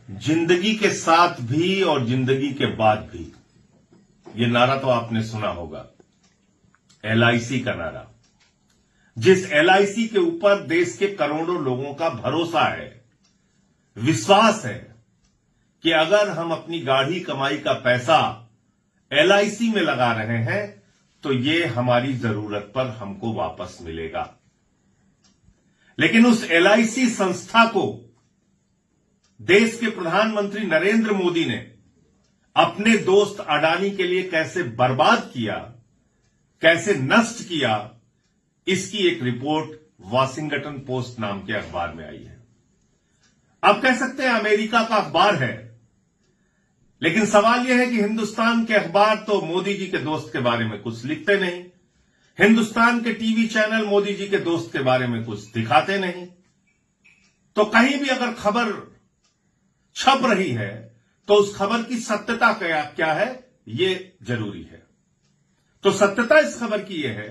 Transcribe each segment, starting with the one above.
जिंदगी के साथ भी और जिंदगी के बाद भी, ये नारा तो आपने सुना होगा, एलआईसी का नारा। जिस एलआईसी के ऊपर देश के करोड़ों लोगों का भरोसा है, विश्वास है कि अगर हम अपनी गाढ़ी कमाई का पैसा एलआईसी में लगा रहे हैं तो ये हमारी जरूरत पर हमको वापस मिलेगा। लेकिन उस एलआईसी संस्था को देश के प्रधानमंत्री नरेंद्र मोदी ने अपने दोस्त अडानी के लिए कैसे बर्बाद किया, कैसे नष्ट किया, इसकी एक रिपोर्ट वाशिंगटन पोस्ट नाम के अखबार में आई है। आप कह सकते हैं अमेरिका का अखबार है, लेकिन सवाल यह है कि हिंदुस्तान के अखबार तो मोदी जी के दोस्त के बारे में कुछ लिखते नहीं, हिंदुस्तान के टीवी चैनल मोदी जी के दोस्त के बारे में कुछ दिखाते नहीं। तो कहीं भी अगर खबर छप रही है तो उस खबर की सत्यता क्या है, ये जरूरी है। तो सत्यता इस खबर की यह है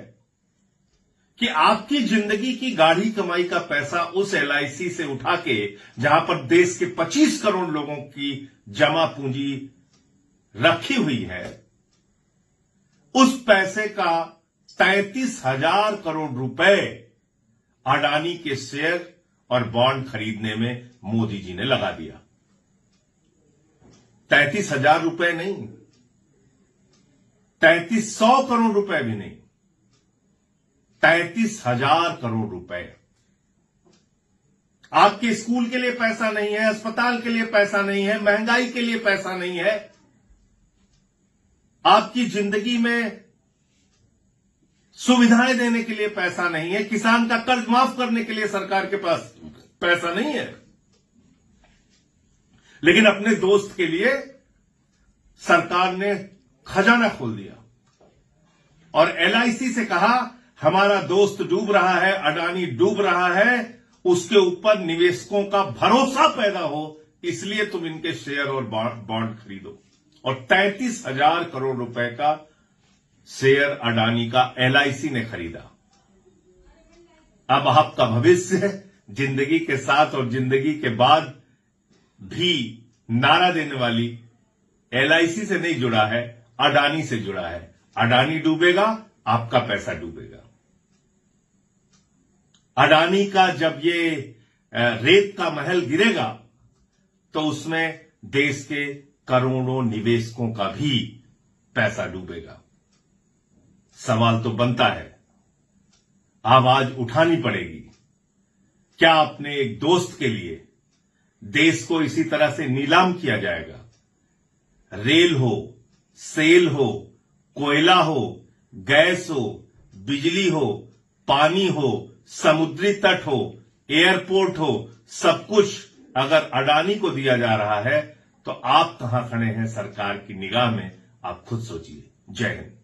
कि आपकी जिंदगी की गाढ़ी कमाई का पैसा उस एलआईसी से उठा के, जहां पर देश के 25 करोड़ लोगों की जमा पूंजी रखी हुई है, उस पैसे का 33,000 करोड़ रुपए अडानी के शेयर और बॉन्ड खरीदने में मोदी जी ने लगा दिया। 33,000 रुपए नहीं, 3300 करोड़ रुपए भी नहीं, 33,000 करोड़ रुपए। आपके स्कूल के लिए पैसा नहीं है, अस्पताल के लिए पैसा नहीं है, महंगाई के लिए पैसा नहीं है, आपकी जिंदगी में सुविधाएं देने के लिए पैसा नहीं है, किसान का कर्ज माफ करने के लिए सरकार के पास पैसा नहीं है, लेकिन अपने दोस्त के लिए सरकार ने खजाना खोल दिया और एलआईसी से कहा हमारा दोस्त डूब रहा है, अडानी डूब रहा है, उसके ऊपर निवेशकों का भरोसा पैदा हो, इसलिए तुम इनके शेयर और बॉन्ड खरीदो। और 33,000 करोड़ रुपए का शेयर अडानी का एलआईसी ने खरीदा। अब आपका भविष्य जिंदगी के साथ और जिंदगी के बाद भी नारा देने वाली एलआईसी से नहीं जुड़ा है, अडानी से जुड़ा है। अडानी डूबेगा, आपका पैसा डूबेगा। अडानी का जब ये रेत का महल गिरेगा तो उसमें देश के करोड़ों निवेशकों का भी पैसा डूबेगा। सवाल तो बनता है, आवाज उठानी पड़ेगी। क्या अपने एक दोस्त के लिए देश को इसी तरह से नीलाम किया जाएगा? रेल हो, सेल हो, कोयला हो, गैस हो, बिजली हो, पानी हो, समुद्री तट हो, एयरपोर्ट हो, सब कुछ अगर अडानी को दिया जा रहा है तो आप कहां खड़े हैं सरकार की निगाह में? आप खुद सोचिए। जय हिंद।